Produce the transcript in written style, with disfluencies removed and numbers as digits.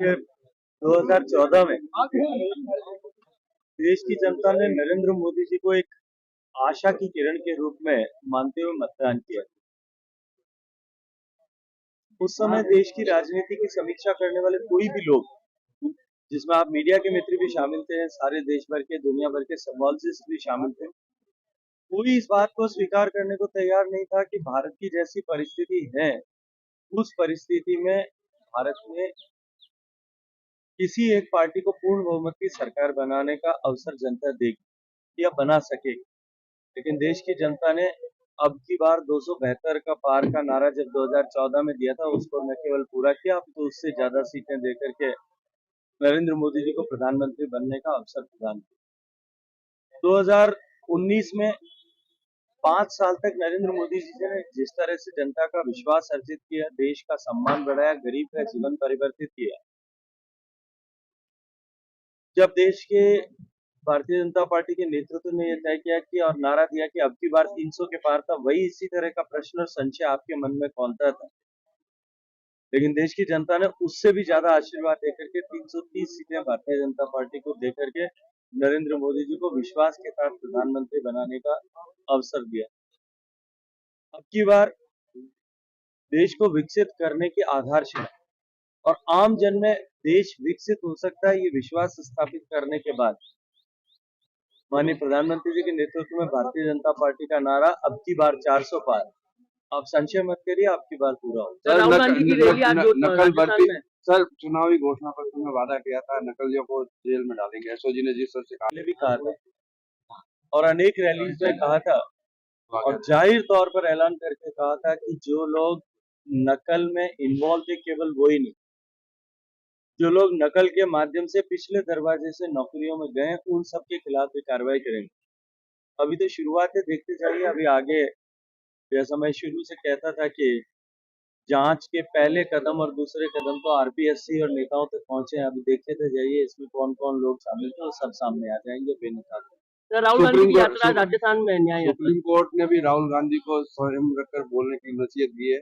कि 2014 में देश की जनता ने नरेंद्र मोदी जी को एक आशा की किरण के रूप में मानते हुए मतदान किया। उस समय देश की राजनीति की समीक्षा करने वाले कोई भी लोग, जिसमें आप मीडिया के मित्र भी शामिल थे, सारे देश भर के, दुनिया भर के सिम्बोलॉजिस्ट भी शामिल थे, कोई इस बात को स्वीकार करने को तैयार नहीं था कि भारत की जैसी परिस्थिति है, उस परिस्थिति में भारत में किसी एक पार्टी को पूर्ण बहुमत की सरकार बनाने का अवसर जनता देगी या बना सकेगी। लेकिन देश की जनता ने अब की बार 272 का पार का नारा जब 2014 में दिया था, उसको न केवल पूरा किया, अब तो उससे ज्यादा सीटें देकर के नरेंद्र मोदी जी को प्रधानमंत्री बनने का अवसर प्रदान किया। 2019 में 5 साल तक नरेंद्र मोदी जी ने जिस तरह से जनता का विश्वास अर्जित किया, देश का सम्मान बढ़ाया, गरीब का जीवन परिवर्तित किया, जब देश के भारतीय जनता पार्टी के नेतृत्व ने यह तय किया कि और नारा दिया कि अब की बार 300 के पार था, वही इसी तरह का प्रश्न और संशय आपके मन में कौनता था। लेकिन देश की जनता ने उससे भी ज्यादा आशीर्वाद देकर के 330 सीटें भारतीय जनता पार्टी को देकर के नरेंद्र मोदी जी को विश्वास के साथ प्रधानमंत्री बनाने का अवसर दिया। अब की बार देश को विकसित करने की आधारशिला और आम जन में देश विकसित हो सकता है, ये विश्वास स्थापित करने के बाद माननीय प्रधानमंत्री जी के नेतृत्व में भारतीय जनता पार्टी का नारा अब की बार 400 पार। आप संशय मत करिए, आपकी बार पूरा हो। राहुल गांधी की रैली आज नकल भर्ती सर, चुनावी घोषणा पत्र में वादा किया था नकलियों को जेल में डालेंगे, एसओजी ने जिस तरह से पहले भी कहा था और अनेक रैलीज में कहा था और जाहिर तौर पर ऐलान करके कहा था कि जो लोग नकल में इन्वॉल्व थे, केवल वो ही नहीं, जो लोग नकल के माध्यम से पिछले दरवाजे से नौकरियों में गए, उन सब के खिलाफ भी कार्रवाई करेंगे। अभी तो शुरुआत है, देखते जाइए अभी आगे। जैसा मैं शुरू से कहता था कि जांच के पहले कदम और दूसरे कदम तो आरपीएससी और नेताओं तक पहुंचे हैं। अभी देखते तो जाइए इसमें कौन कौन लोग शामिल थे, वो सब सामने आ जाएंगे बेनिकाब। राहुल गांधी की यात्रा राजस्थान में न्याय सुप्रीम कोर्ट ने भी राहुल गांधी को स्वयं रखकर बोलने की नसीहत दी है।